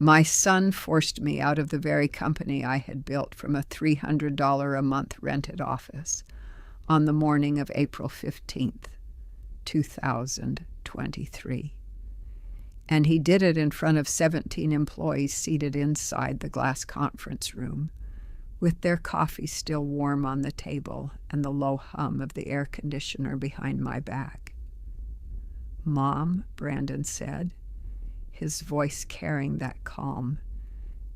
My son forced me out of the very company I had built from a $300 a month rented office on the morning of April 15th, 2023. And he did it in front of 17 employees seated inside the glass conference room, with their coffee still warm on the table and the low hum of the air conditioner behind my back. "Mom," Brandon said, his voice carrying that calm,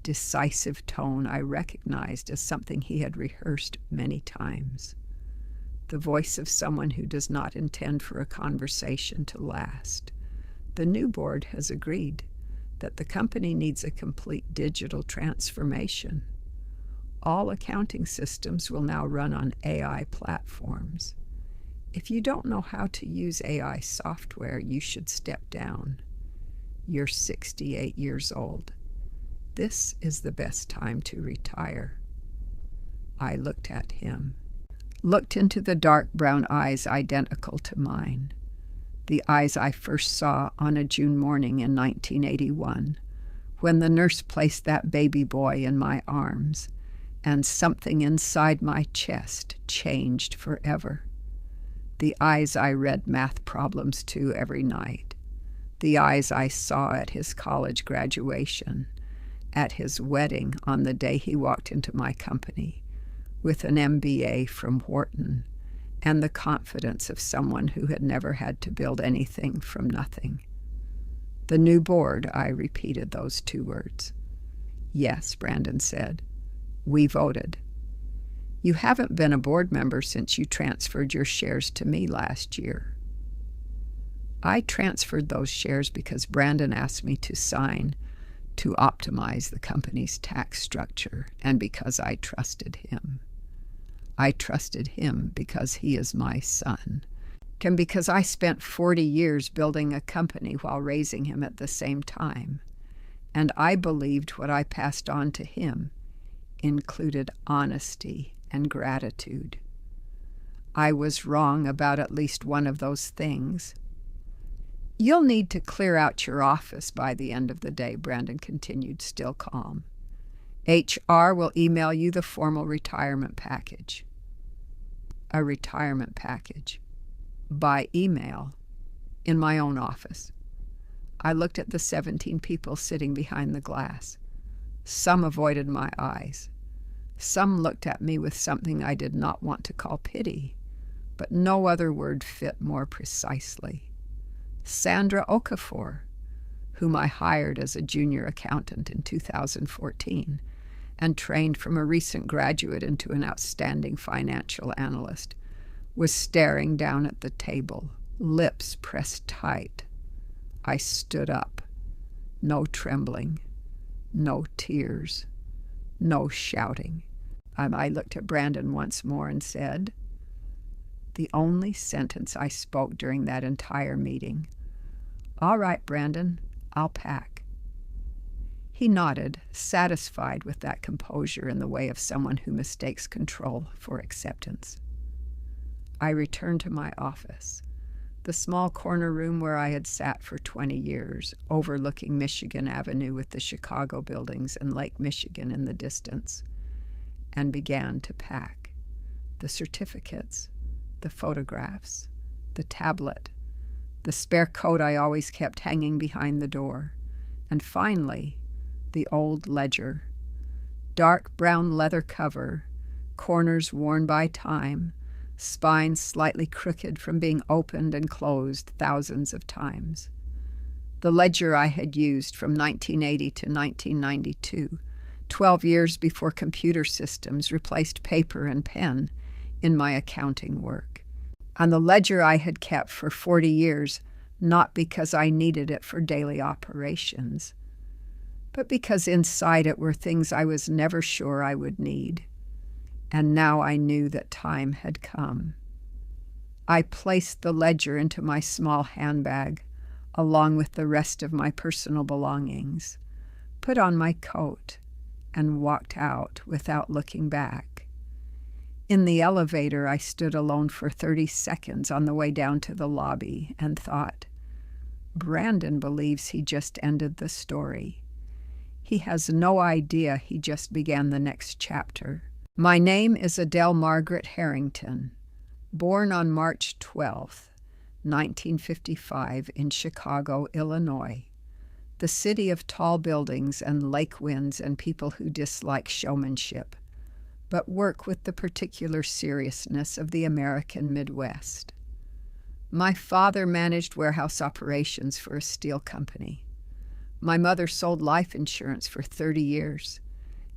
decisive tone I recognized as something he had rehearsed many times. The voice of someone who does not intend for a conversation to last. The new board has agreed that the company needs a complete digital transformation. All accounting systems will now run on AI platforms. If you don't know how to use AI software, you should step down. You're 68 years old. This is the best time to retire. I looked at him, looked into the dark brown eyes identical to mine, the eyes I first saw on a June morning in 1981, when the nurse placed that baby boy in my arms, and something inside my chest changed forever. The eyes I read math problems to every night. The eyes I saw at his college graduation, at his wedding on the day he walked into my company, with an MBA from Wharton, and the confidence of someone who had never had to build anything from nothing. "The new board," I repeated those two words. "Yes," Brandon said. "We voted." "You haven't been a board member since you transferred your shares to me last year." I transferred those shares because Brandon asked me to sign to optimize the company's tax structure, and because I trusted him. I trusted him because he is my son, and because I spent 40 years building a company while raising him at the same time, and I believed what I passed on to him included honesty and gratitude. I was wrong about at least one of those things. "You'll need to clear out your office by the end of the day," Brandon continued, still calm. "HR will email you the formal retirement package." A retirement package. By email. In my own office. I looked at the 17 people sitting behind the glass. Some avoided my eyes. Some looked at me with something I did not want to call pity, but no other word fit more precisely. Sandra Okafor, whom I hired as a junior accountant in 2014 and trained from a recent graduate into an outstanding financial analyst, was staring down at the table, lips pressed tight. I stood up. No trembling, no tears, no shouting. I looked at Brandon once more and said, the only sentence I spoke during that entire meeting, "All right, Brandon, I'll pack." He nodded, satisfied with that composure in the way of someone who mistakes control for acceptance. I returned to my office, the small corner room where I had sat for 20 years, overlooking Michigan Avenue with the Chicago buildings and Lake Michigan in the distance, and began to pack the certificates, the photographs, the tablet, the spare coat I always kept hanging behind the door, and finally, the old ledger. Dark brown leather cover, corners worn by time, spine slightly crooked from being opened and closed thousands of times. The ledger I had used from 1980 to 1992, 12 years before computer systems replaced paper and pen in my accounting work. And the ledger I had kept for 40 years, not because I needed it for daily operations, but because inside it were things I was never sure I would need. And now I knew that time had come. I placed the ledger into my small handbag, along with the rest of my personal belongings, put on my coat, and walked out without looking back. In the elevator, I stood alone for 30 seconds on the way down to the lobby and thought, Brandon believes he just ended the story. He has no idea he just began the next chapter. My name is Adele Margaret Harrington, born on March 12th, 1955 in Chicago, Illinois, the city of tall buildings and lake winds and people who dislike showmanship, but work with the particular seriousness of the American Midwest. My father managed warehouse operations for a steel company. My mother sold life insurance for 30 years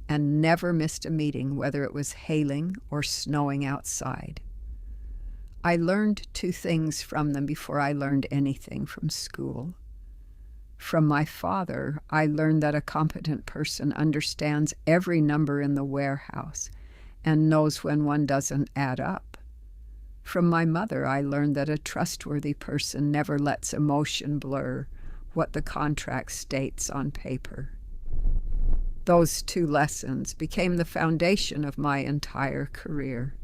and never missed a meeting, whether it was hailing or snowing outside. I learned two things from them before I learned anything from school. From my father, I learned that a competent person understands every number in the warehouse and knows when one doesn't add up. From my mother, I learned that a trustworthy person never lets emotion blur what the contract states on paper. Those two lessons became the foundation of my entire career.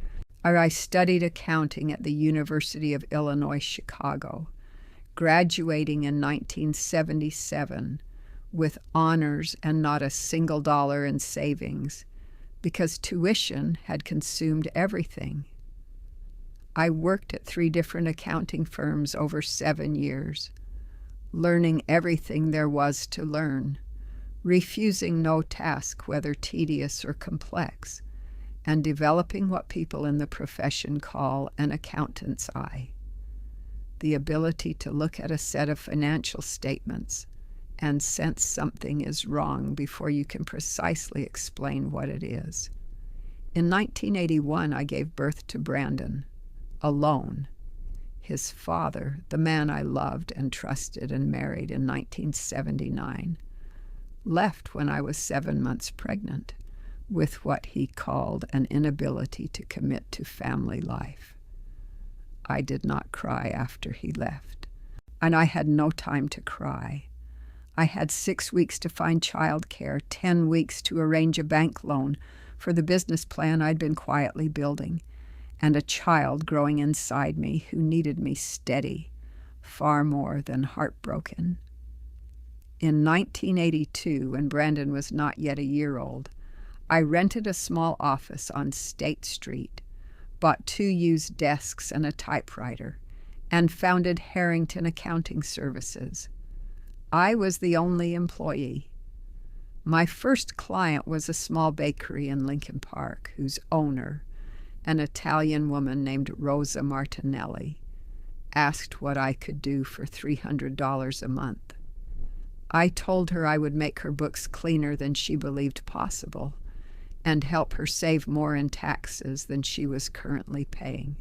I studied accounting at the University of Illinois, Chicago, graduating in 1977 with honors and not a single dollar in savings because tuition had consumed everything. I worked at 3 different accounting firms over 7 years, learning everything there was to learn, refusing no task, whether tedious or complex, and developing what people in the profession call an accountant's eye, the ability to look at a set of financial statements and sense something is wrong before you can precisely explain what it is. In 1981, I gave birth to Brandon, alone. His father, the man I loved and trusted and married in 1979, left when I was 7 months pregnant with what he called an inability to commit to family life. I did not cry after he left, and I had no time to cry. I had 6 weeks to find childcare, 10 weeks to arrange a bank loan for the business plan I'd been quietly building, and a child growing inside me who needed me steady, far more than heartbroken. In 1982, when Brandon was not yet a year old, I rented a small office on State Street, bought 2 used desks and a typewriter, and founded Harrington Accounting Services. I was the only employee. My first client was a small bakery in Lincoln Park, whose owner, an Italian woman named Rosa Martinelli, asked what I could do for $300 a month. I told her I would make her books cleaner than she believed possible and help her save more in taxes than she was currently paying.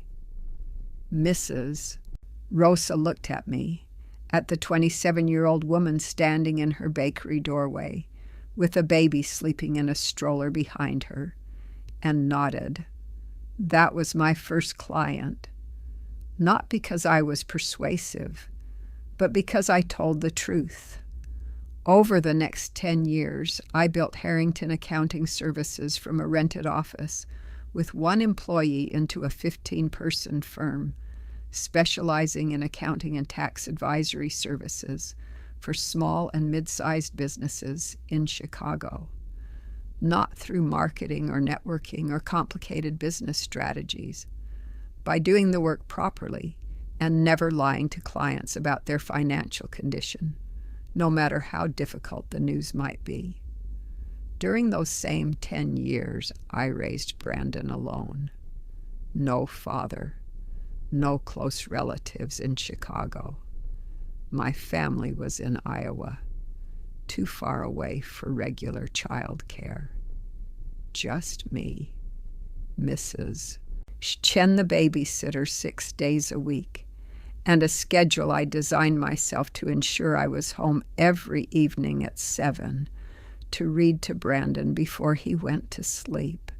Rosa looked at me, at the 27-year-old woman standing in her bakery doorway with a baby sleeping in a stroller behind her, and nodded. That was my first client, not because I was persuasive, but because I told the truth. Over the next 10 years, I built Harrington Accounting Services from a rented office with 1 employee into a 15-person firm, specializing in accounting and tax advisory services for small and mid-sized businesses in Chicago, not through marketing or networking or complicated business strategies, by doing the work properly and never lying to clients about their financial condition, no matter how difficult the news might be. During those same 10 years, I raised Brandon alone. No father, no close relatives in Chicago. My family was in Iowa, too far away for regular child care. Just me, Mrs. Chen, the babysitter, 6 days a week, and a schedule I designed myself to ensure I was home every evening at 7 to read to Brandon before he went to sleep.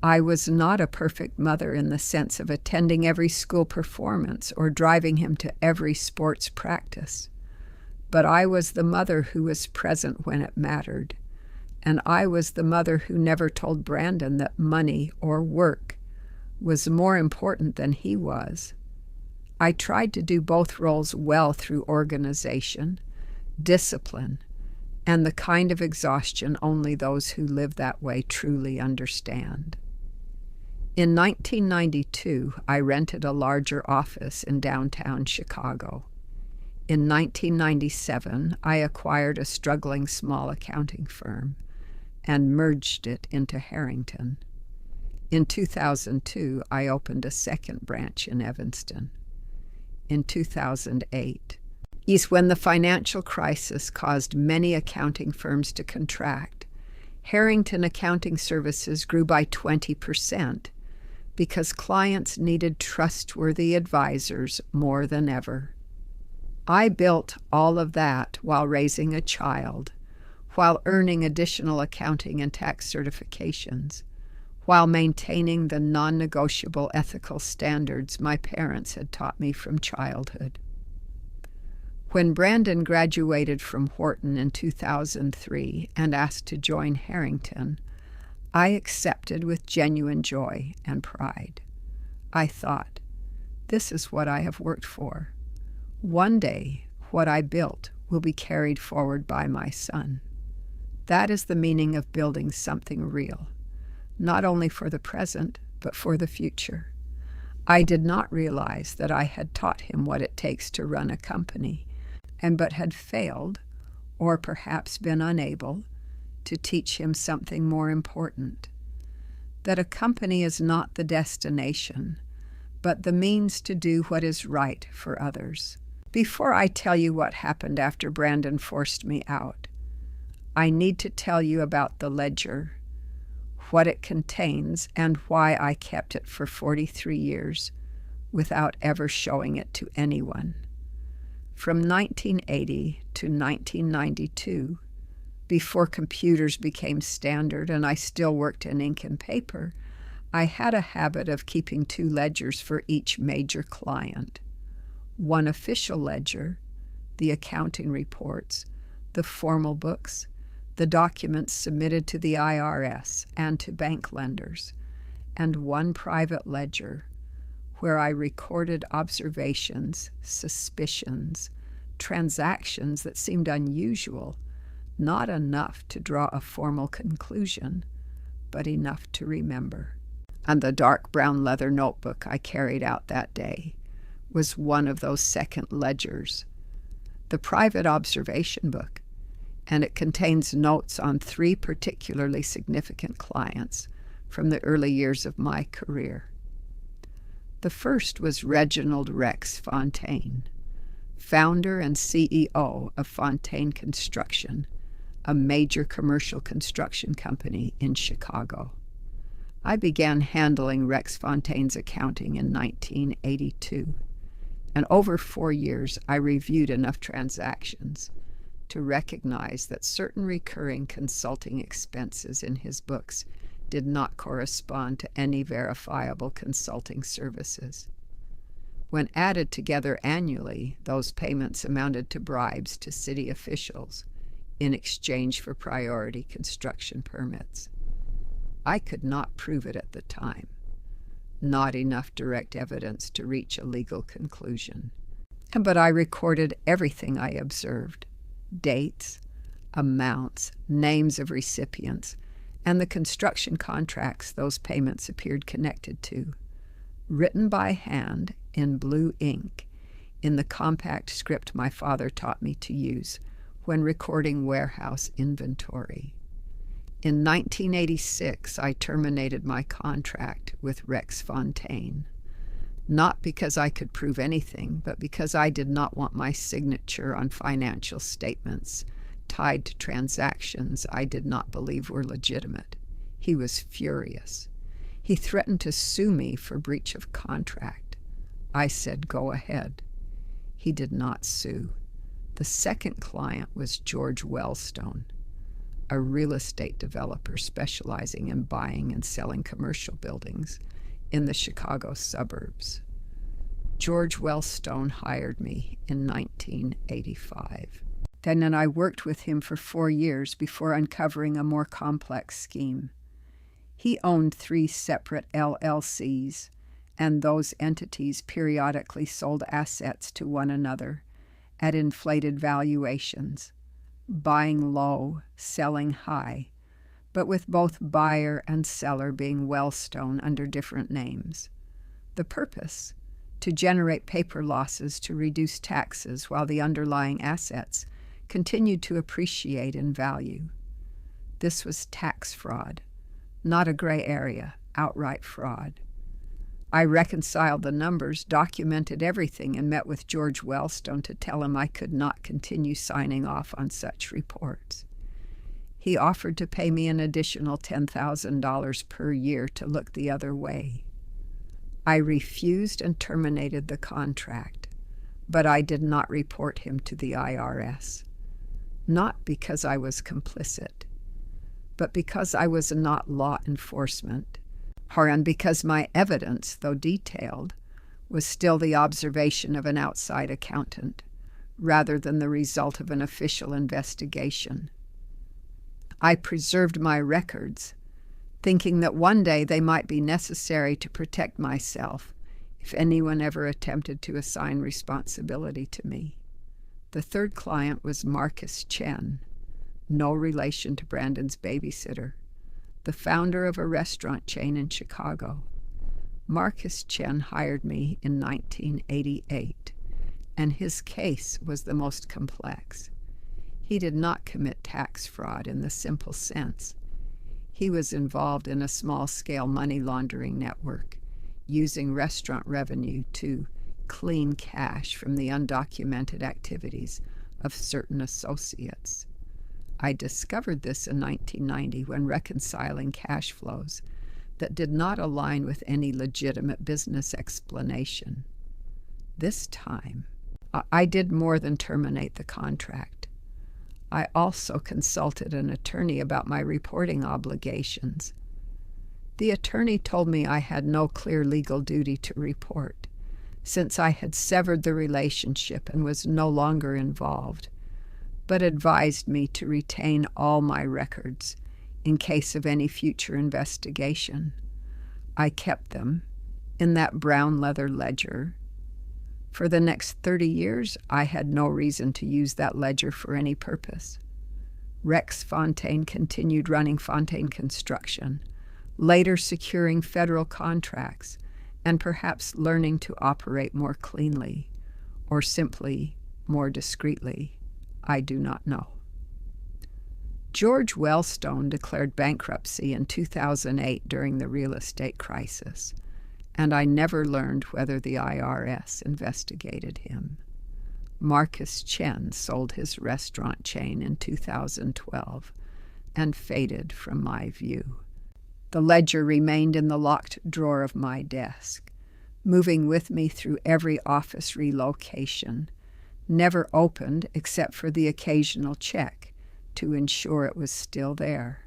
I was not a perfect mother in the sense of attending every school performance or driving him to every sports practice, but I was the mother who was present when it mattered, and I was the mother who never told Brandon that money or work was more important than he was. I tried to do both roles well through organization, discipline, and the kind of exhaustion only those who live that way truly understand. In 1992, I rented a larger office in downtown Chicago. In 1997, I acquired a struggling small accounting firm and merged it into Harrington. In 2002, I opened a second branch in Evanston. In 2008 is when the financial crisis caused many accounting firms to contract. Harrington Accounting Services grew by 20% because clients needed trustworthy advisors more than ever. I built all of that while raising a child, while earning additional accounting and tax certifications, while maintaining the non-negotiable ethical standards my parents had taught me from childhood. When Brandon graduated from Wharton in 2003 and asked to join Harrington, I accepted with genuine joy and pride. I thought, this is what I have worked for. One day, what I built will be carried forward by my son. That is the meaning of building something real, not only for the present, but for the future. I did not realize that I had taught him what it takes to run a company, but had failed, or perhaps been unable, to teach him something more important, that a company is not the destination, but the means to do what is right for others. Before I tell you what happened after Brandon forced me out, I need to tell you about the ledger, what it contains, and why I kept it for 43 years without ever showing it to anyone. From 1980 to 1992, before computers became standard and I still worked in ink and paper, I had a habit of keeping 2 ledgers for each major client. One official ledger, the accounting reports, the formal books, the documents submitted to the IRS and to bank lenders, and one private ledger where I recorded observations, suspicions, transactions that seemed unusual, not enough to draw a formal conclusion, but enough to remember. And the dark brown leather notebook I carried out that day was one of those second ledgers, the private observation book, and it contains notes on 3 particularly significant clients from the early years of my career. The first was Reginald Rex Fontaine, founder and CEO of Fontaine Construction, a major commercial construction company in Chicago. I began handling Rex Fontaine's accounting in 1982, and over 4 years I reviewed enough transactions to recognize that certain recurring consulting expenses in his books did not correspond to any verifiable consulting services. When added together annually, those payments amounted to bribes to city officials in exchange for priority construction permits. I could not prove it at the time, not enough direct evidence to reach a legal conclusion. But I recorded everything I observed: dates, amounts, names of recipients, and the construction contracts those payments appeared connected to, written by hand in blue ink in the compact script my father taught me to use when recording warehouse inventory. In 1986, I terminated my contract with Rex Fontaine, not because I could prove anything, but because I did not want my signature on financial statements tied to transactions I did not believe were legitimate. He was furious. He threatened to sue me for breach of contract. I said, go ahead. He did not sue. The second client was George Wellstone, a real estate developer specializing in buying and selling commercial buildings in the Chicago suburbs. George Wellstone hired me in 1985. Then I worked with him for 4 years before uncovering a more complex scheme. He owned 3 separate LLCs, and those entities periodically sold assets to one another at inflated valuations, buying low, selling high, but with both buyer and seller being Wellstone under different names. The purpose? To generate paper losses to reduce taxes while the underlying assets continued to appreciate in value. This was tax fraud, not a gray area, outright fraud. I reconciled the numbers, documented everything, and met with George Wellstone to tell him I could not continue signing off on such reports. He offered to pay me an additional $10,000 per year to look the other way. I refused and terminated the contract, but I did not report him to the IRS. Not because I was complicit, but because I was not law enforcement, and because my evidence, though detailed, was still the observation of an outside accountant, rather than the result of an official investigation. I preserved my records, thinking that one day they might be necessary to protect myself if anyone ever attempted to assign responsibility to me. The third client was Marcus Chen, no relation to Brandon's babysitter, the founder of a restaurant chain in Chicago. Marcus Chen hired me in 1988, and his case was the most complex. He did not commit tax fraud in the simple sense. He was involved in a small-scale money laundering network, using restaurant revenue to clean cash from the undocumented activities of certain associates. I discovered this in 1990 when reconciling cash flows that did not align with any legitimate business explanation. This time, I did more than terminate the contract. I also consulted an attorney about my reporting obligations. The attorney told me I had no clear legal duty to report, since I had severed the relationship and was no longer involved, but advised me to retain all my records in case of any future investigation. I kept them in that brown leather ledger. For the next 30 years, I had no reason to use that ledger for any purpose. Rex Fontaine continued running Fontaine Construction, later securing federal contracts, and perhaps learning to operate more cleanly, or simply more discreetly. I do not know. George Wellstone declared bankruptcy in 2008 during the real estate crisis, and I never learned whether the IRS investigated him. Marcus Chen sold his restaurant chain in 2012 and faded from my view. The ledger remained in the locked drawer of my desk, moving with me through every office relocation, never opened except for the occasional check to ensure it was still there,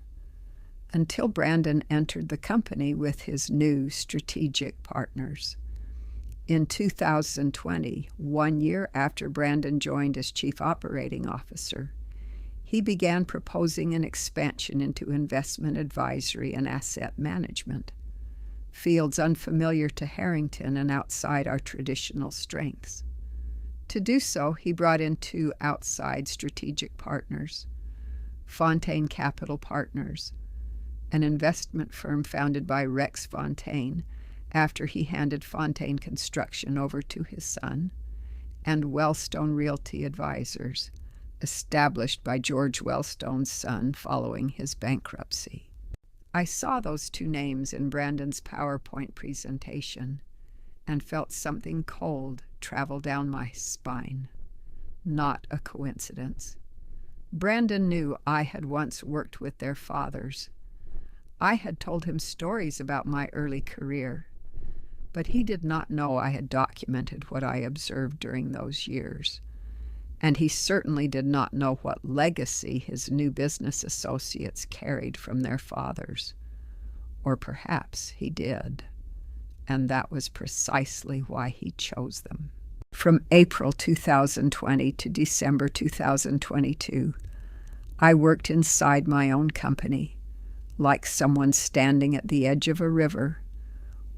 until Brandon entered the company with his new strategic partners. In 2020, 1 year after Brandon joined as Chief Operating Officer, he began proposing an expansion into investment advisory and asset management, fields unfamiliar to Harrington and outside our traditional strengths. To do so, he brought in 2 outside strategic partners, Fontaine Capital Partners, an investment firm founded by Rex Fontaine after he handed Fontaine Construction over to his son, and Wellstone Realty Advisors, established by George Wellstone's son following his bankruptcy. I saw those 2 names in Brandon's PowerPoint presentation and felt something cold travel down my spine. Not a coincidence. Brandon knew I had once worked with their fathers. I had told him stories about my early career, but he did not know I had documented what I observed during those years. And he certainly did not know what legacy his new business associates carried from their fathers. Or perhaps he did, and that was precisely why he chose them. From April 2020 to December 2022, I worked inside my own company, like someone standing at the edge of a river,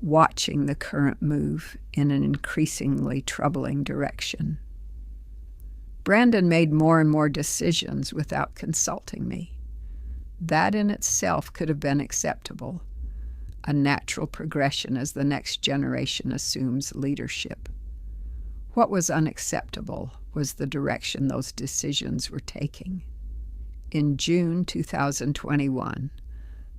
watching the current move in an increasingly troubling direction. Brandon made more and more decisions without consulting me. That in itself could have been acceptable, a natural progression as the next generation assumes leadership. What was unacceptable was the direction those decisions were taking. In June 2021,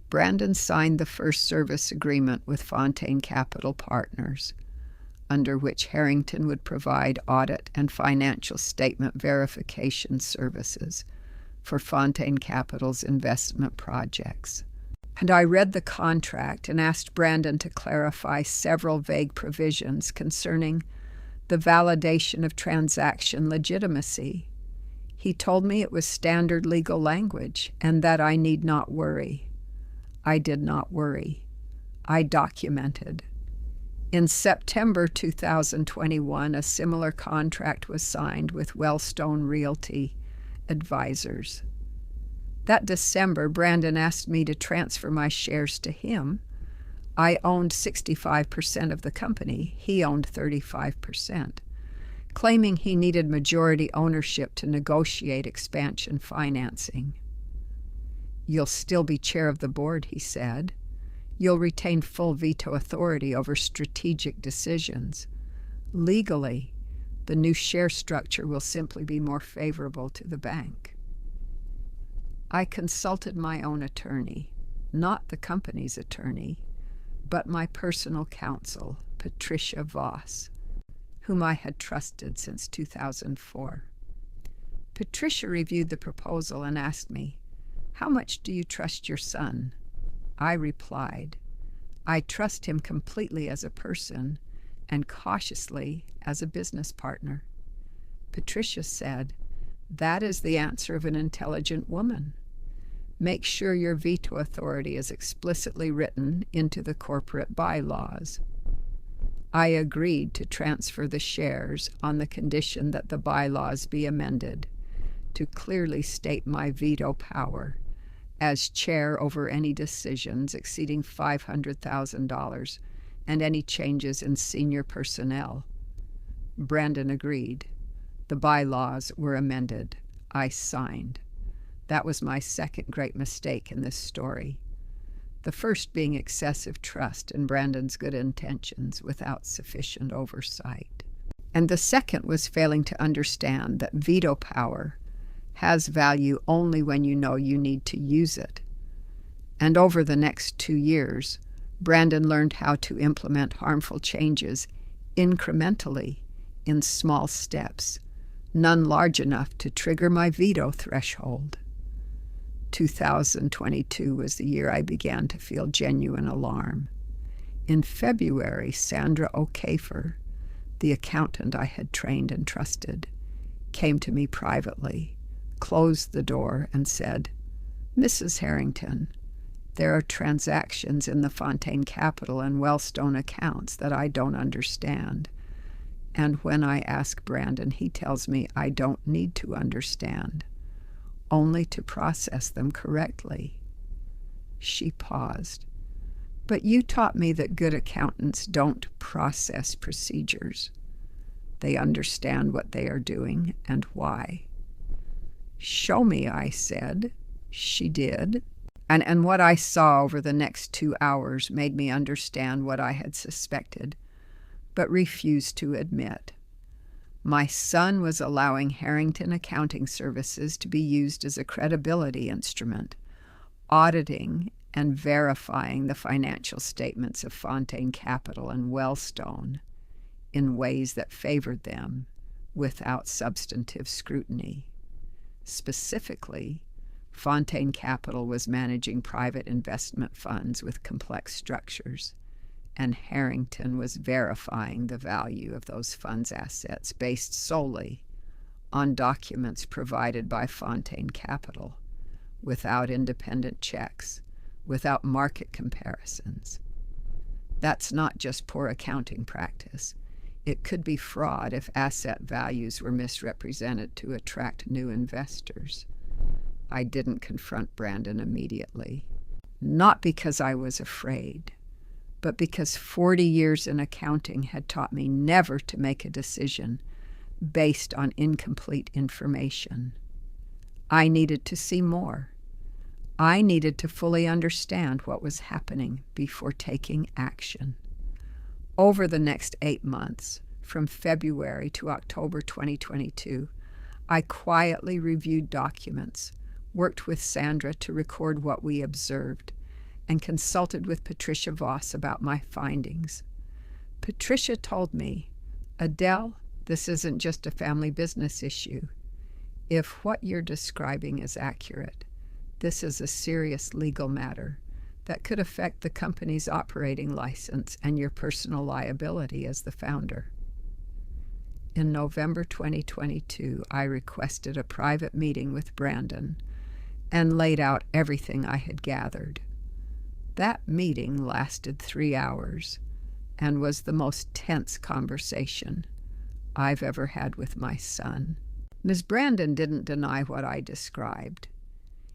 Brandon signed the first service agreement with Fontaine Capital Partners, under which Harrington would provide audit and financial statement verification services for Fontaine Capital's investment projects. And I read the contract and asked Brandon to clarify several vague provisions concerning the validation of transaction legitimacy. He told me it was standard legal language and that I need not worry. I did not worry. I documented. In September 2021, a similar contract was signed with Wellstone Realty Advisors. That December, Brandon asked me to transfer my shares to him. I owned 65% of the company. He owned 35%, claiming he needed majority ownership to negotiate expansion financing. "You'll still be chair of the board," he said. "You'll retain full veto authority over strategic decisions. Legally, the new share structure will simply be more favorable to the bank." I consulted my own attorney, not the company's attorney, but my personal counsel, Patricia Voss, whom I had trusted since 2004. Patricia reviewed the proposal and asked me, "How much do you trust your son?" I replied, "I trust him completely as a person and cautiously as a business partner." Patricia said, "That is the answer of an intelligent woman. Make sure your veto authority is explicitly written into the corporate bylaws." I agreed to transfer the shares on the condition that the bylaws be amended to clearly state my veto power as chair over any decisions exceeding $500,000 and any changes in senior personnel. Brandon agreed. The bylaws were amended. I signed. That was my second great mistake in this story. The first being excessive trust in Brandon's good intentions without sufficient oversight. And the second was failing to understand that veto power has value only when you know you need to use it. And over the next 2 years, Brandon learned how to implement harmful changes incrementally in small steps, none large enough to trigger my veto threshold. 2022 was the year I began to feel genuine alarm. In February, Sandra O'Kafer, the accountant I had trained and trusted, came to me privately, closed the door, and said, "Mrs. Harrington, there are transactions in the Fontaine Capital and Wellstone accounts that I don't understand. And when I ask Brandon, he tells me I don't need to understand, only to process them correctly." She paused. "But you taught me that good accountants don't process procedures. They understand what they are doing and why." "Show me," I said. She did. And what I saw over the next 2 hours made me understand what I had suspected, but refused to admit. My son was allowing Harrington Accounting Services to be used as a credibility instrument, auditing and verifying the financial statements of Fontaine Capital and Wellstone in ways that favored them without substantive scrutiny. Specifically, Fontaine Capital was managing private investment funds with complex structures, and Harrington was verifying the value of those funds' assets based solely on documents provided by Fontaine Capital, without independent checks, without market comparisons. That's not just poor accounting practice. It could be fraud if asset values were misrepresented to attract new investors. I didn't confront Brandon immediately, not because I was afraid, but because 40 years in accounting had taught me never to make a decision based on incomplete information. I needed to see more. I needed to fully understand what was happening before taking action. Over the next 8 months, from February to October 2022, I quietly reviewed documents, worked with Sandra to record what we observed, and consulted with Patricia Voss about my findings. Patricia told me, "Adele, this isn't just a family business issue. If what you're describing is accurate, this is a serious legal matter that could affect the company's operating license and your personal liability as the founder." In November 2022, I requested a private meeting with Brandon and laid out everything I had gathered. That meeting lasted 3 hours and was the most tense conversation I've ever had with my son. Ms. Brandon didn't deny what I described.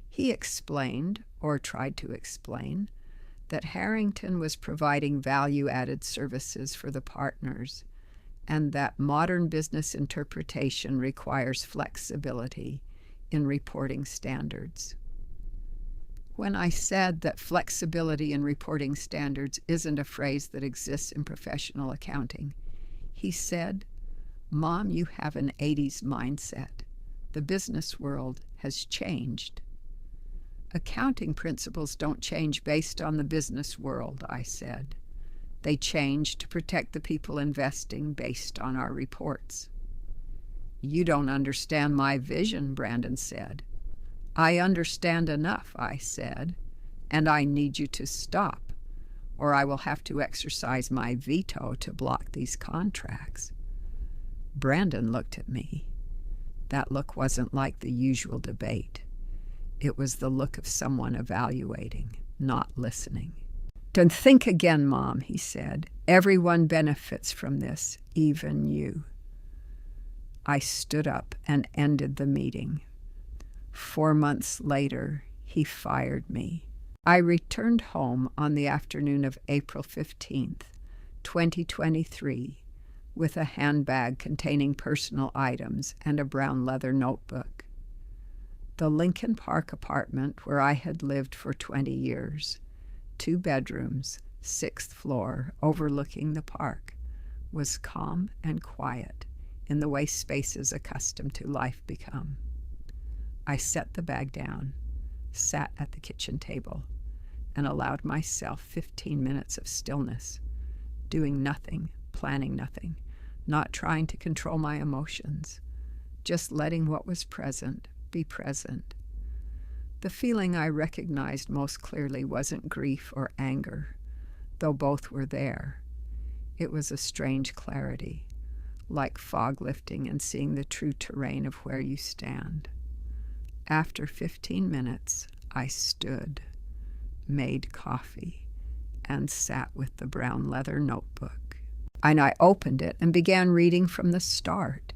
He explained, or tried to explain, that Harrington was providing value-added services for the partners and that modern business interpretation requires flexibility in reporting standards. When I said that flexibility in reporting standards isn't a phrase that exists in professional accounting, he said, "Mom, you have an 80s mindset. The business world has changed." "Accounting principles don't change based on the business world," I said. "They change to protect the people investing based on our reports." "You don't understand my vision," Brandon said. "I understand enough," I said, "and I need you to stop, or I will have to exercise my veto to block these contracts." Brandon looked at me. That look wasn't like the usual debate. It was the look of someone evaluating, not listening. "Don't think again, Mom," he said. "Everyone benefits from this, even you." I stood up and ended the meeting. 4 months later, he fired me. I returned home on the afternoon of April 15th, 2023, with a handbag containing personal items and a brown leather notebook. The Lincoln Park apartment where I had lived for 20 years, 2 bedrooms, 6th floor, overlooking the park, was calm and quiet in the way spaces accustomed to life become. I set the bag down, sat at the kitchen table, and allowed myself 15 minutes of stillness, doing nothing, planning nothing, not trying to control my emotions, just letting what was present be present. The feeling I recognized most clearly wasn't grief or anger, though both were there. It was a strange clarity, like fog lifting and seeing the true terrain of where you stand. After 15 minutes, I stood, made coffee, and sat with the brown leather notebook. And I opened it and began reading from the start,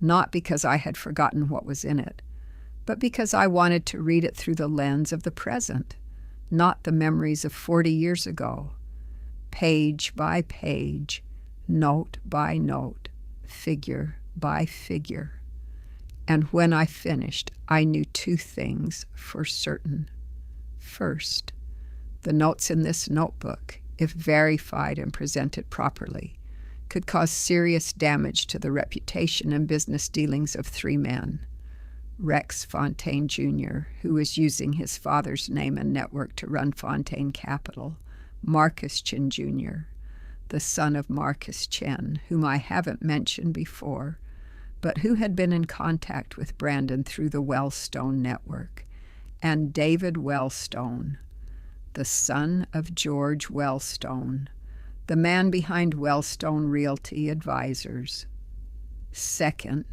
not because I had forgotten what was in it, but because I wanted to read it through the lens of the present, not the memories of 40 years ago. Page by page, note by note, figure by figure. And when I finished, I knew 2 things for certain. First, the notes in this notebook, if verified and presented properly, could cause serious damage to the reputation and business dealings of 3 men. Rex Fontaine Jr., who was using his father's name and network to run Fontaine Capital, Marcus Chen Jr., the son of Marcus Chen, whom I haven't mentioned before, but who had been in contact with Brandon through the Wellstone network, and David Wellstone, the son of George Wellstone, the man behind Wellstone Realty Advisors. Second,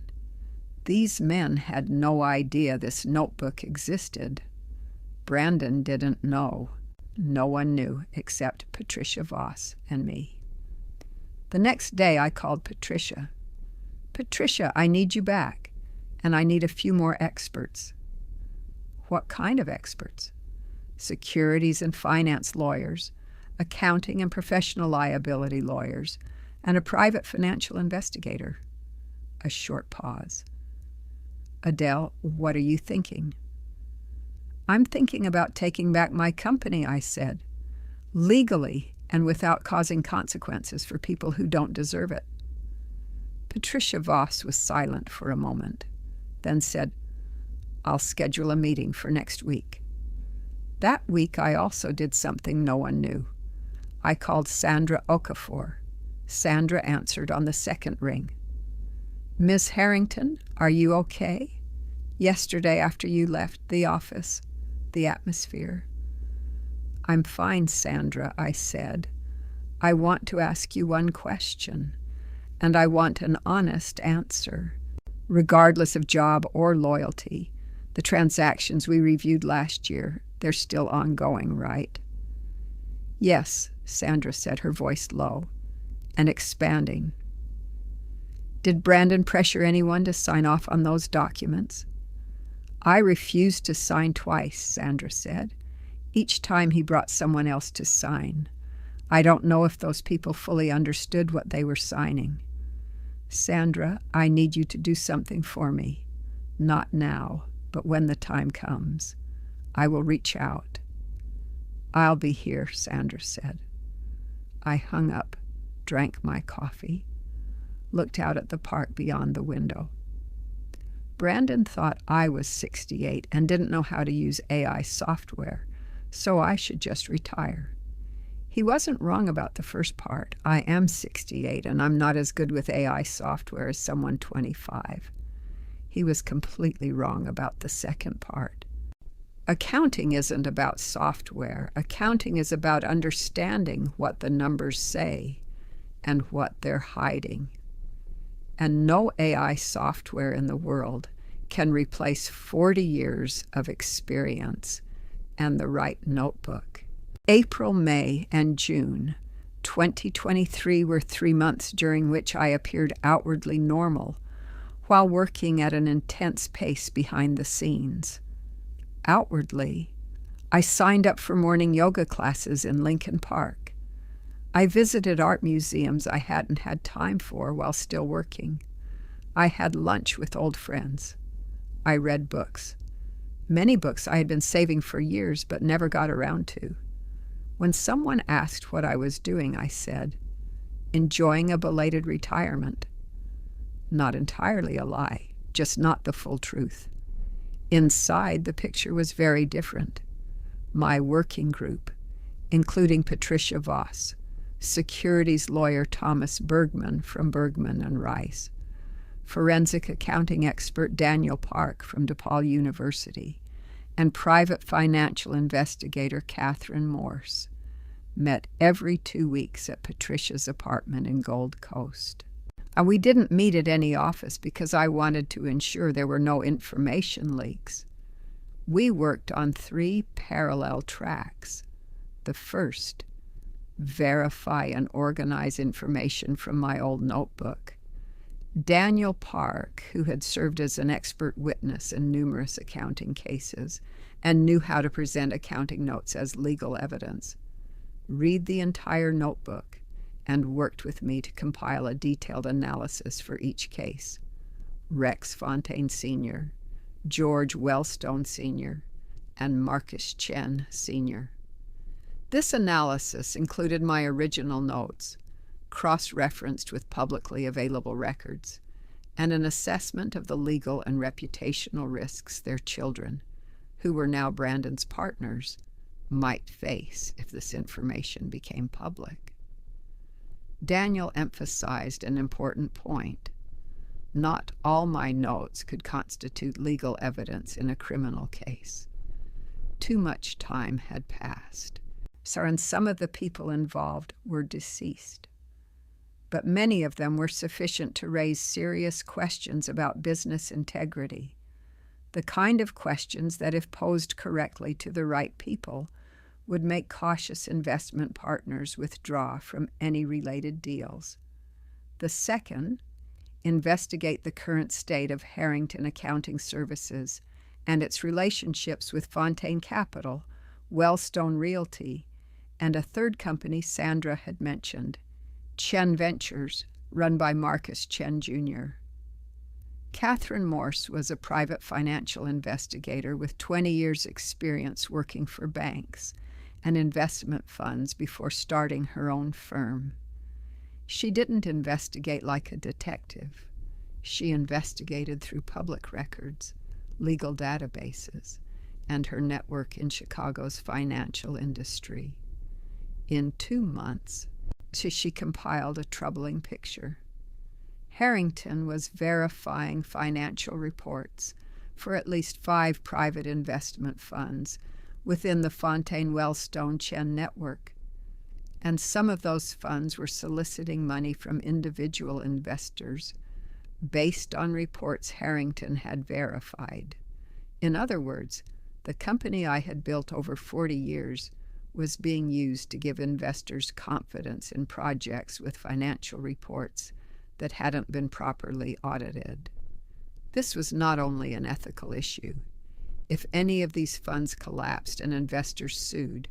these men had no idea this notebook existed. Brandon didn't know. No one knew except Patricia Voss and me. The next day I called Patricia. "Patricia, I need you back, and I need a few more experts." "What kind of experts?" "Securities and finance lawyers, accounting and professional liability lawyers, and a private financial investigator." A short pause. Adele, what are you thinking? I'm thinking about taking back my company, I said, legally and without causing consequences for people who don't deserve it. Patricia Voss was silent for a moment, then said, I'll schedule a meeting for next week. That week I also did something no one knew. I called Sandra Okafor. Sandra answered on the second ring. Miss Harrington, are you okay? Yesterday after you left the office, the atmosphere. I'm fine, Sandra, I said. I want to ask you one question, and I want an honest answer. Regardless of job or loyalty, the transactions we reviewed last year, they're still ongoing, right? Yes, Sandra said, her voice low and expanding. Did Brandon pressure anyone to sign off on those documents? I refused to sign twice, Sandra said. Each time he brought someone else to sign. I don't know if those people fully understood what they were signing. Sandra, I need you to do something for me. Not now, but when the time comes. I will reach out. I'll be here, Sandra said. I hung up, drank my coffee, looked out at the park beyond the window. Brandon thought I was 68 and didn't know how to use AI software, so I should just retire. He wasn't wrong about the first part. I am 68 and I'm not as good with AI software as someone 25. He was completely wrong about the second part. Accounting isn't about software. Accounting is about understanding what the numbers say and what they're hiding. And no AI software in the world can replace 40 years of experience and the right notebook. April, May, and June 2023 were 3 months during which I appeared outwardly normal while working at an intense pace behind the scenes. Outwardly, I signed up for morning yoga classes in Lincoln Park. I visited art museums I hadn't had time for while still working. I had lunch with old friends. I read books. Many books I had been saving for years but never got around to. When someone asked what I was doing, I said, enjoying a belated retirement. Not entirely a lie, just not the full truth. Inside, the picture was very different. My working group, including Patricia Voss, securities lawyer Thomas Bergman from Bergman and Rice, forensic accounting expert Daniel Park from DePaul University, and private financial investigator Catherine Morse, met every 2 weeks at Patricia's apartment in Gold Coast. And we didn't meet at any office because I wanted to ensure there were no information leaks. We worked on 3 parallel tracks. The first, verify and organize information from my old notebook. Daniel Park, who had served as an expert witness in numerous accounting cases and knew how to present accounting notes as legal evidence, read the entire notebook and worked with me to compile a detailed analysis for each case. Rex Fontaine Sr., George Wellstone Sr., and Marcus Chen Sr. This analysis included my original notes, cross-referenced with publicly available records, and an assessment of the legal and reputational risks their children, who were now Brandon's partners, might face if this information became public. Daniel emphasized an important point. Not all my notes could constitute legal evidence in a criminal case. Too much time had passed, and some of the people involved were deceased. But many of them were sufficient to raise serious questions about business integrity, the kind of questions that, if posed correctly to the right people, would make cautious investment partners withdraw from any related deals. The second, investigate the current state of Harrington Accounting Services and its relationships with Fontaine Capital, Wellstone Realty, and a third company Sandra had mentioned, Chen Ventures, run by Marcus Chen Jr. Catherine Morse was a private financial investigator with 20 years' experience working for banks and investment funds before starting her own firm. She didn't investigate like a detective. She investigated through public records, legal databases, and her network in Chicago's financial industry. In 2 months, she compiled a troubling picture. Harrington was verifying financial reports for at least 5 private investment funds within the Fontaine-Wellstone-Chen network, and some of those funds were soliciting money from individual investors based on reports Harrington had verified. In other words, the company I had built over 40 years was being used to give investors confidence in projects with financial reports that hadn't been properly audited. This was not only an ethical issue. If any of these funds collapsed and investors sued,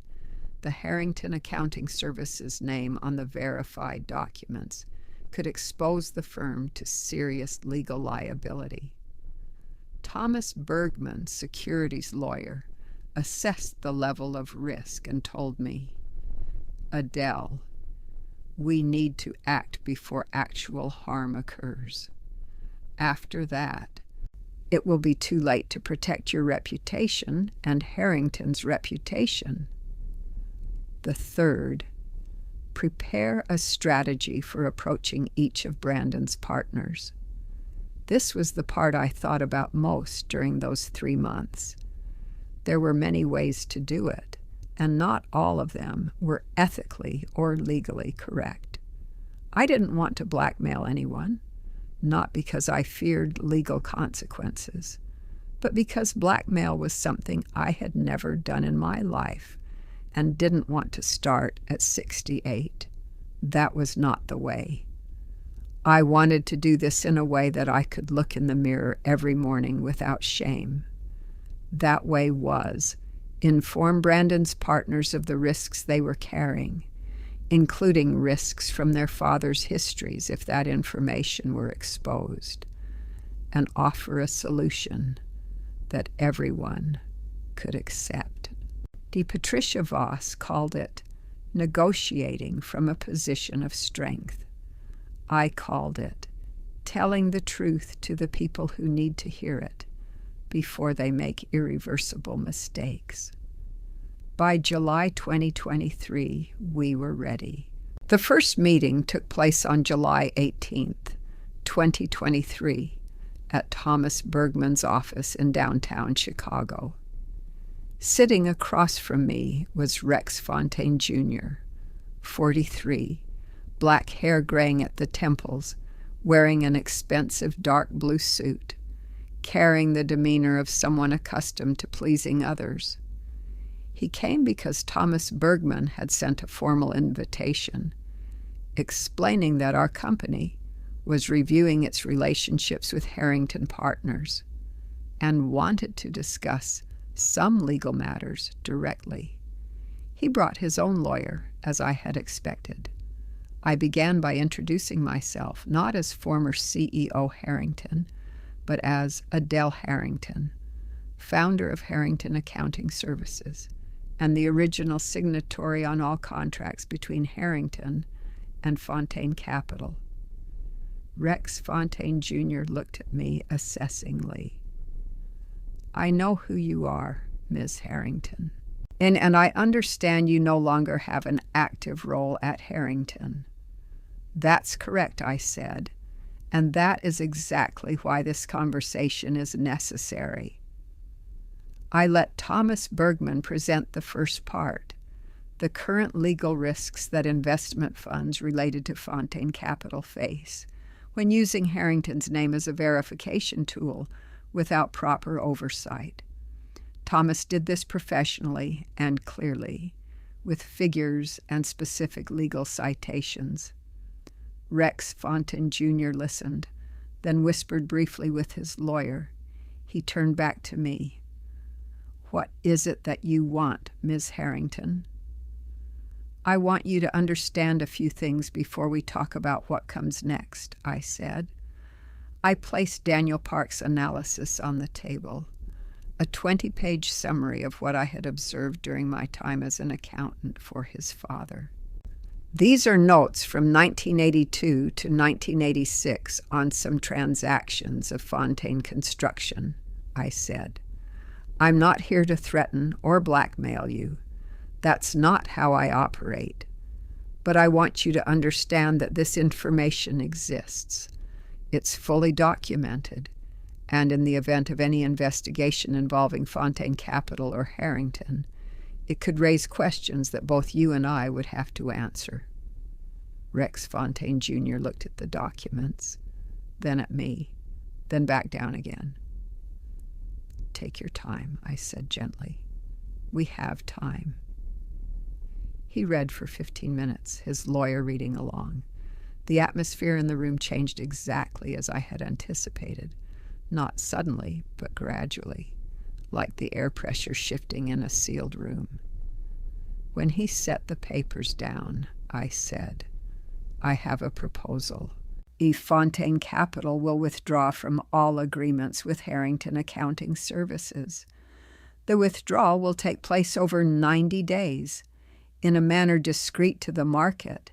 the Harrington Accounting Services name on the verified documents could expose the firm to serious legal liability. Thomas Bergman, securities lawyer, assessed the level of risk and told me, "Adele, we need to act before actual harm occurs. After that, it will be too late to protect your reputation and Harrington's reputation." The third, prepare a strategy for approaching each of Brandon's partners. This was the part I thought about most during those 3 months. There were many ways to do it, and not all of them were ethically or legally correct. I didn't want to blackmail anyone, not because I feared legal consequences, but because blackmail was something I had never done in my life and didn't want to start at 68. That was not the way. I wanted to do this in a way that I could look in the mirror every morning without shame. That way was inform Brandon's partners of the risks they were carrying, including risks from their father's histories if that information were exposed, and offer a solution that everyone could accept. Patricia Voss called it negotiating from a position of strength. I called it telling the truth to the people who need to hear it before they make irreversible mistakes. By July 2023, we were ready. The first meeting took place on July 18th, 2023, at Thomas Bergman's office in downtown Chicago. Sitting across from me was Rex Fontaine Jr., 43, black hair graying at the temples, wearing an expensive dark blue suit, carrying the demeanor of someone accustomed to pleasing others. He came because Thomas Bergman had sent a formal invitation, explaining that our company was reviewing its relationships with Harrington Partners and wanted to discuss some legal matters directly. He brought his own lawyer, as I had expected. I began by introducing myself, not as former CEO Harrington, but as Adele Harrington, founder of Harrington Accounting Services, and the original signatory on all contracts between Harrington and Fontaine Capital. Rex Fontaine Jr. looked at me assessingly. "I know who you are, Ms. Harrington, and I understand you no longer have an active role at Harrington." "That's correct," I said, "and that is exactly why this conversation is necessary." I let Thomas Bergman present the first part, the current legal risks that investment funds related to Fontaine Capital face when using Harrington's name as a verification tool without proper oversight. Thomas did this professionally and clearly, with figures and specific legal citations. Rex Fontaine Jr. listened, then whispered briefly with his lawyer. He turned back to me. "What is it that you want, Ms. Harrington?" "I want you to understand a few things before we talk about what comes next," I said. I placed Daniel Park's analysis on the table, a 20-page summary of what I had observed during my time as an accountant for his father. These are notes from 1982 to 1986 on some transactions of Fontaine Construction, I said. I'm not here to threaten or blackmail you. That's not how I operate. But I want you to understand that this information exists. It's fully documented, and in the event of any investigation involving Fontaine Capital or Harrington, it could raise questions that both you and I would have to answer. Rex Fontaine Jr. looked at the documents, then at me, then back down again. Take your time, I said gently. We have time. He read for 15 minutes, his lawyer reading along. The atmosphere in the room changed exactly as I had anticipated, not suddenly, but gradually, like the air pressure shifting in a sealed room. When he set the papers down, I said, I have a proposal. Fontaine Capital will withdraw from all agreements with Harrington Accounting Services. The withdrawal will take place over 90 days, in a manner discreet to the market,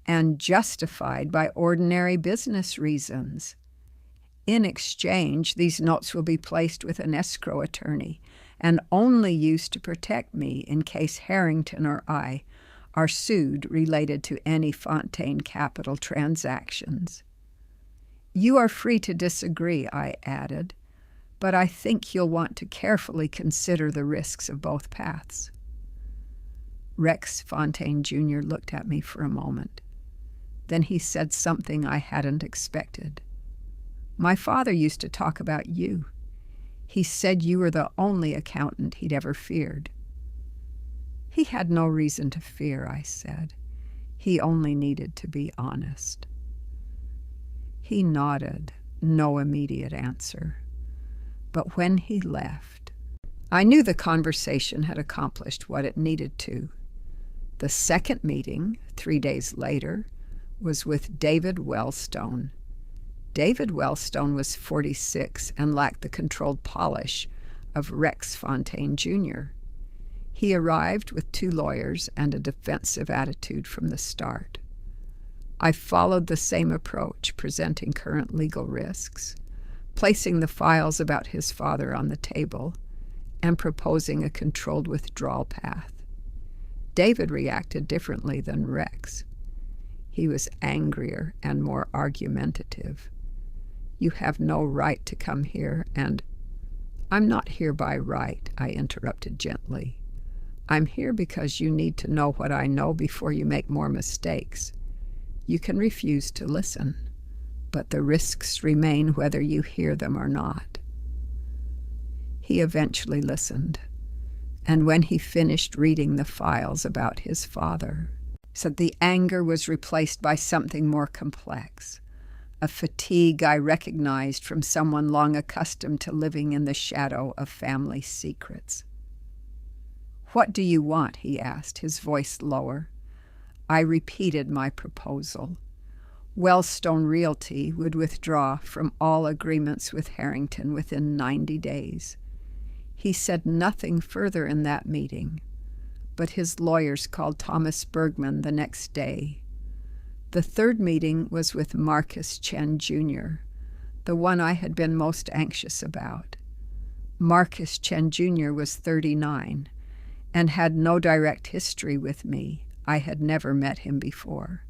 and justified by ordinary business reasons. In exchange, these notes will be placed with an escrow attorney and only used to protect me in case Harrington or I are sued related to any Fontaine Capital transactions. You are free to disagree, I added, but I think you'll want to carefully consider the risks of both paths. Rex Fontaine Jr. looked at me for a moment. Then he said something I hadn't expected. My father used to talk about you. He said you were the only accountant he'd ever feared. He had no reason to fear, I said. He only needed to be honest. He nodded, no immediate answer. But when he left, I knew the conversation had accomplished what it needed to. The second meeting, 3 days later, was with David Wellstone. David Wellstone was 46 and lacked the controlled polish of Rex Fontaine Jr. He arrived with 2 lawyers and a defensive attitude from the start. I followed the same approach, presenting current legal risks, placing the files about his father on the table, and proposing a controlled withdrawal path. David reacted differently than Rex. He was angrier and more argumentative. You have no right to come here, and I'm not here by right, I interrupted gently. I'm here because you need to know what I know before you make more mistakes. You can refuse to listen, but the risks remain whether you hear them or not. He eventually listened, and when he finished reading the files about his father, said the anger was replaced by something more complex, a fatigue I recognized from someone long accustomed to living in the shadow of family secrets. What do you want? He asked, his voice lower. I repeated my proposal. Wellstone Realty would withdraw from all agreements with Harrington within 90 days. He said nothing further in that meeting, but his lawyers called Thomas Bergman the next day. The third meeting was with Marcus Chen Jr., the one I had been most anxious about. Marcus Chen Jr. was 39 and had no direct history with me. I had never met him before.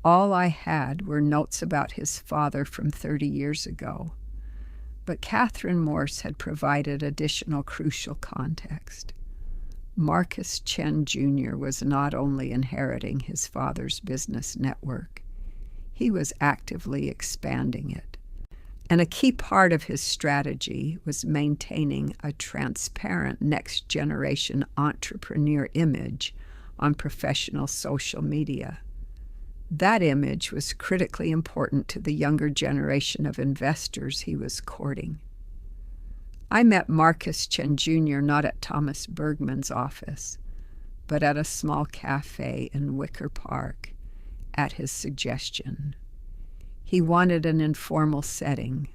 All I had were notes about his father from 30 years ago. But Catherine Morse had provided additional crucial context. Marcus Chen Jr. was not only inheriting his father's business network, he was actively expanding it. And a key part of his strategy was maintaining a transparent next-generation entrepreneur image on professional social media. That image was critically important to the younger generation of investors he was courting. I met Marcus Chen Jr. not at Thomas Bergman's office, but at a small cafe in Wicker Park, at his suggestion. He wanted an informal setting.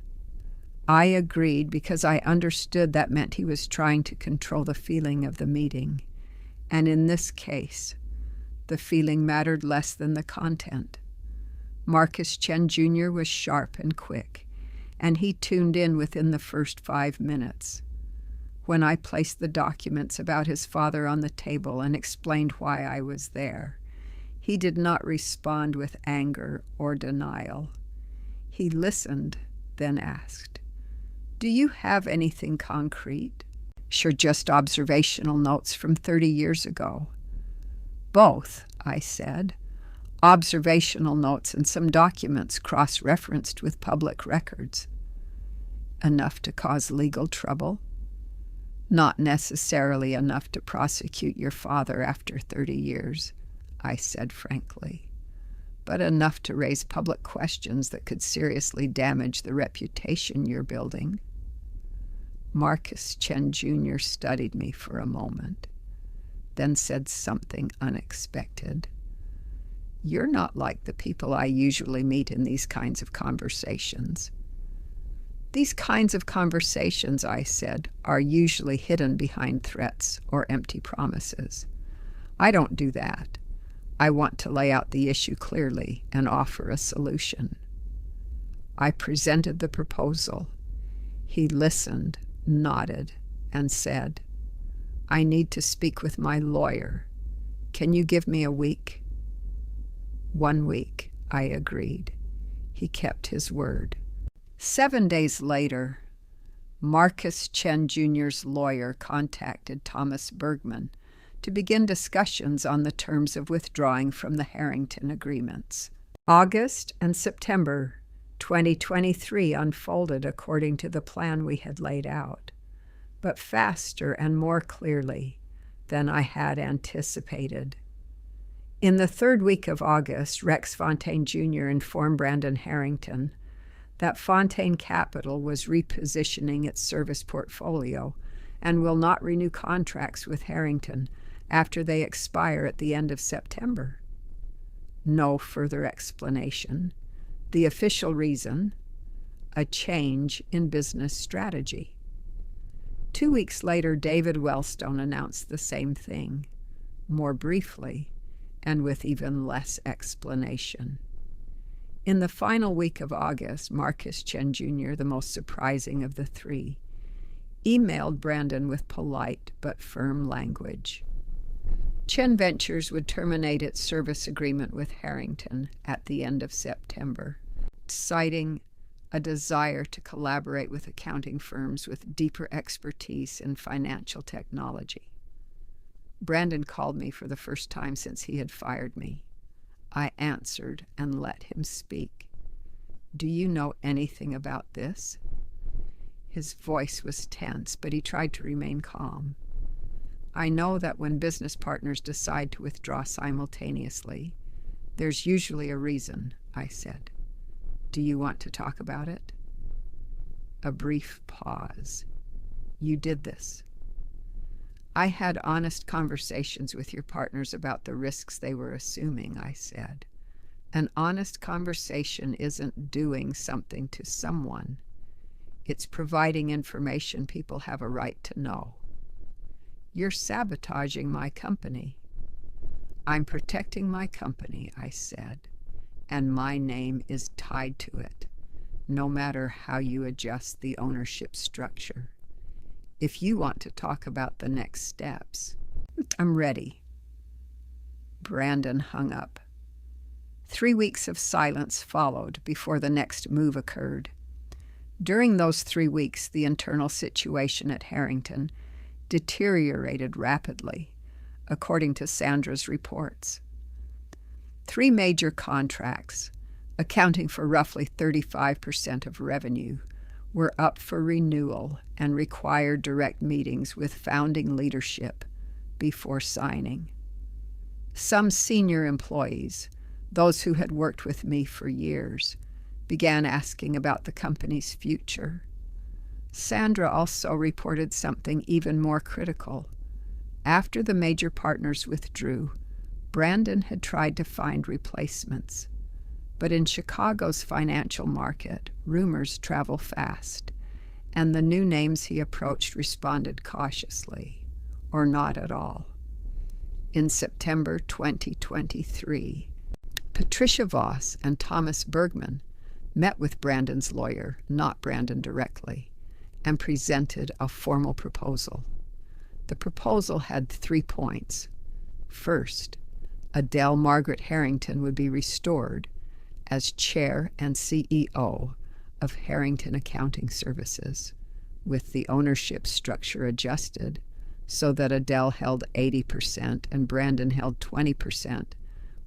I agreed because I understood that meant he was trying to control the feeling of the meeting. And in this case, the feeling mattered less than the content. Marcus Chen Jr. was sharp and quick, and he tuned in within the first 5 minutes. When I placed the documents about his father on the table and explained why I was there, he did not respond with anger or denial. He listened, then asked, "Do you have anything concrete?" "Sure, just observational notes from 30 years ago." "Both," I said. "Observational notes and some documents cross-referenced with public records." "Enough to cause legal trouble?" "Not necessarily enough to prosecute your father after 30 years, I said frankly, "but enough to raise public questions that could seriously damage the reputation you're building." Marcus Chen Jr. studied me for a moment, then said something unexpected. "You're not like the people I usually meet in these kinds of conversations." "These kinds of conversations," I said, "are usually hidden behind threats or empty promises. I don't do that. I want to lay out the issue clearly and offer a solution." I presented the proposal. He listened, nodded, and said, "I need to speak with my lawyer. Can you give me a week?" 1 week, I agreed. He kept his word. 7 days later, Marcus Chen Jr.'s lawyer contacted Thomas Bergman to begin discussions on the terms of withdrawing from the Harrington agreements. August and September 2023 unfolded according to the plan we had laid out, but faster and more clearly than I had anticipated. In the 3rd week of August, Rex Fontaine Jr. informed Brandon Harrington that Fontaine Capital was repositioning its service portfolio and will not renew contracts with Harrington after they expire at the end of September. No further explanation. The official reason: a change in business strategy. 2 weeks later, David Wellstone announced the same thing, more briefly and with even less explanation. In the final week of August, Marcus Chen Jr., the most surprising of the three, emailed Brandon with polite but firm language. Chen Ventures would terminate its service agreement with Harrington at the end of September, citing a desire to collaborate with accounting firms with deeper expertise in financial technology. Brandon called me for the first time since he had fired me. I answered and let him speak. "Do you know anything about this?" His voice was tense, but he tried to remain calm. "I know that when business partners decide to withdraw simultaneously, there's usually a reason," I said. "Do you want to talk about it?" A brief pause. "You did this." "I had honest conversations with your partners about the risks they were assuming," I said. "An honest conversation isn't doing something to someone. It's providing information people have a right to know." "You're sabotaging my company." "I'm protecting my company," I said, "and my name is tied to it, no matter how you adjust the ownership structure. If you want to talk about the next steps, I'm ready." Brandon hung up. 3 weeks of silence followed before the next move occurred. During those 3 weeks, the internal situation at Harrington deteriorated rapidly, according to Sandra's reports. 3 major contracts, accounting for roughly 35% of revenue, were up for renewal and required direct meetings with founding leadership before signing. Some senior employees, those who had worked with me for years, began asking about the company's future. Sandra also reported something even more critical. After the major partners withdrew, Brandon had tried to find replacements, But in Chicago's financial market, rumors travel fast, and the new names he approached responded cautiously, or not at all. In September 2023, Patricia Voss and Thomas Bergman met with Brandon's lawyer, not Brandon directly, and presented a formal proposal. The proposal had 3 points. First, Adele Margaret Harrington would be restored as chair and CEO of Harrington Accounting Services, with the ownership structure adjusted so that Adele held 80% and Brandon held 20%,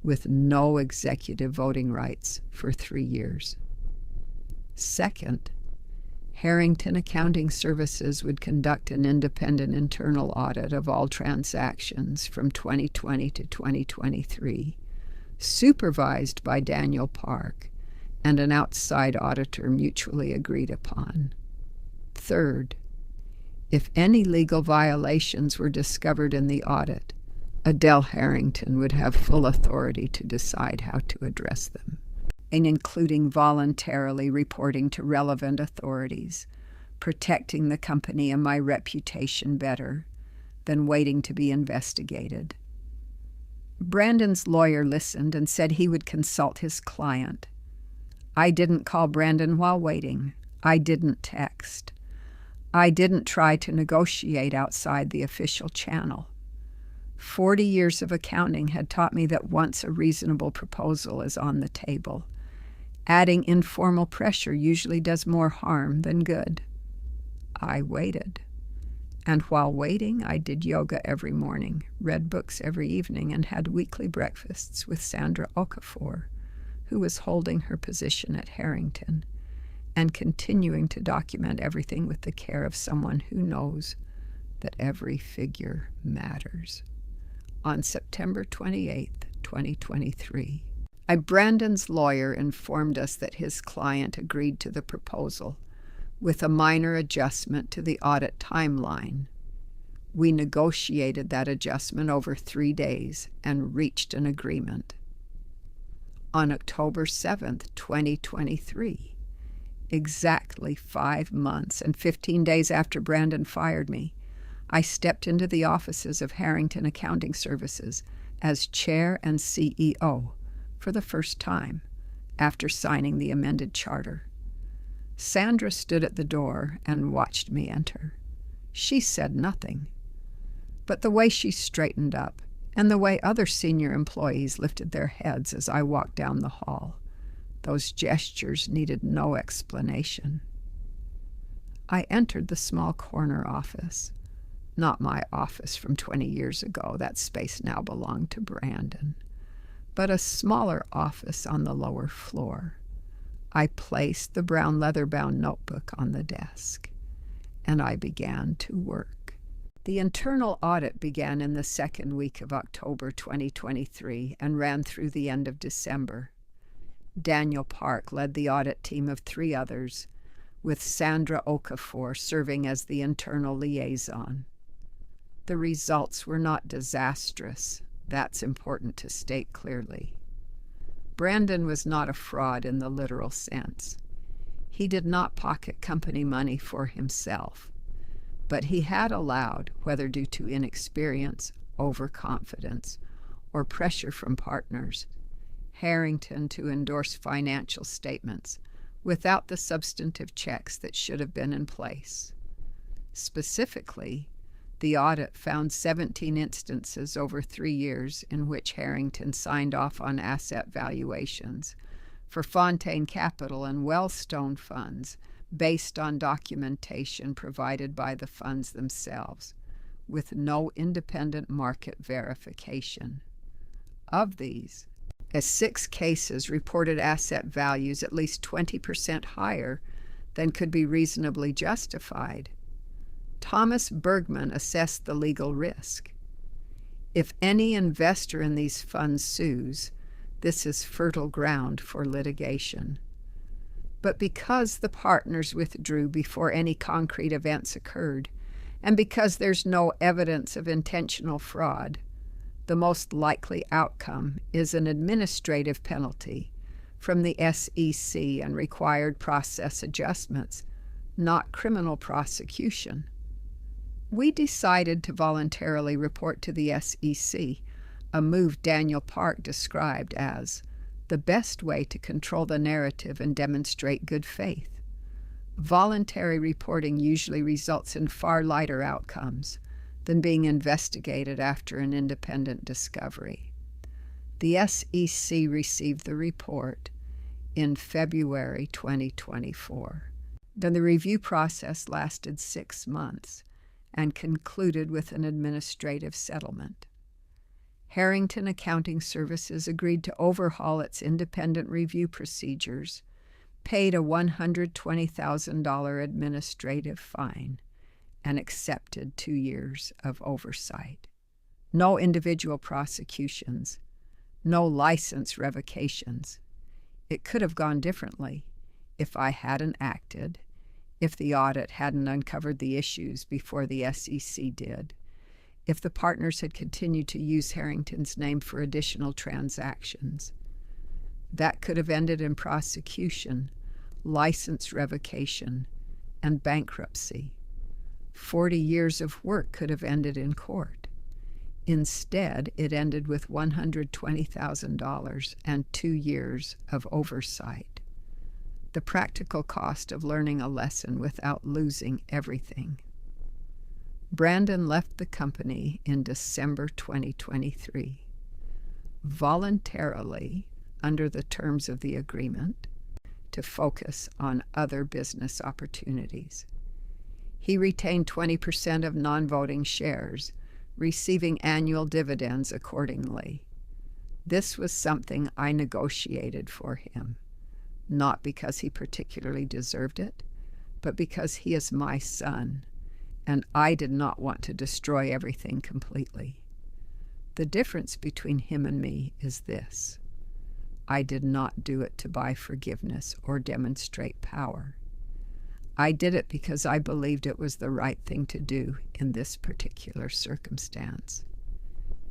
with no executive voting rights for 3 years. Second, Harrington Accounting Services would conduct an independent internal audit of all transactions from 2020 to 2023, supervised by Daniel Park and an outside auditor mutually agreed upon. Third, if any legal violations were discovered in the audit, Adele Harrington would have full authority to decide how to address them, and including voluntarily reporting to relevant authorities, protecting the company and my reputation better than waiting to be investigated. Brandon's lawyer listened and said he would consult his client. I didn't call Brandon while waiting. I didn't text. I didn't try to negotiate outside the official channel. 40 years of accounting had taught me that once a reasonable proposal is on the table, adding informal pressure usually does more harm than good. I waited. And while waiting, I did yoga every morning, read books every evening, and had weekly breakfasts with Sandra Okafor, who was holding her position at Harrington and continuing to document everything with the care of someone who knows that every figure matters. On September 28, 2023, Brandon's lawyer informed us that his client agreed to the proposal with a minor adjustment to the audit timeline. We negotiated that adjustment over 3 days and reached an agreement. On October 7, 2023, exactly 5 months and 15 days after Brandon fired me, I stepped into the offices of Harrington Accounting Services as chair and CEO for the first time after signing the amended charter. Sandra stood at the door and watched me enter. She said nothing, but the way she straightened up and the way other senior employees lifted their heads as I walked down the hall, those gestures needed no explanation. I entered the small corner office. Not my office from 20 years ago, that space now belonged to Brandon, but a smaller office on the lower floor. I placed the brown leather-bound notebook on the desk, and I began to work. The internal audit began in the second week of October 2023 and ran through the end of December. Daniel Park led the audit team of 3 others, with Sandra Okafor serving as the internal liaison. The results were not disastrous. That's important to state clearly. Brandon was not a fraud in the literal sense. He did not pocket company money for himself, but he had allowed, whether due to inexperience, overconfidence, or pressure from partners, Harrington to endorse financial statements without the substantive checks that should have been in place. Specifically, the audit found 17 instances over 3 years in which Harrington signed off on asset valuations for Fontaine Capital and Wellstone funds based on documentation provided by the funds themselves, with no independent market verification. Of these, 6 cases reported asset values at least 20% higher than could be reasonably justified. Thomas Bergman assessed the legal risk. If any investor in these funds sues, this is fertile ground for litigation. But because the partners withdrew before any concrete events occurred, and because there's no evidence of intentional fraud, the most likely outcome is an administrative penalty from the SEC and required process adjustments, not criminal prosecution. We decided to voluntarily report to the SEC, a move Daniel Park described as the best way to control the narrative and demonstrate good faith. Voluntary reporting usually results in far lighter outcomes than being investigated after an independent discovery. The SEC received the report in February 2024. Then the review process lasted 6 months and concluded with an administrative settlement. Harrington Accounting Services agreed to overhaul its independent review procedures, paid a $120,000 administrative fine, and accepted 2 years of oversight. No individual prosecutions, no license revocations. It could have gone differently if I hadn't acted, if the audit hadn't uncovered the issues before the SEC did, if the partners had continued to use Harrington's name for additional transactions. That could have ended in prosecution, license revocation, and bankruptcy. 40 years of work could have ended in court. Instead, it ended with $120,000 and 2 years of oversight. The practical cost of learning a lesson without losing everything. Brandon left the company in December 2023, voluntarily under the terms of the agreement, to focus on other business opportunities. He retained 20% of non-voting shares, receiving annual dividends accordingly. This was something I negotiated for him, not because he particularly deserved it, but because he is my son, and I did not want to destroy everything completely. The difference between him and me is this: I did not do it to buy forgiveness or demonstrate power. I did it because I believed it was the right thing to do in this particular circumstance.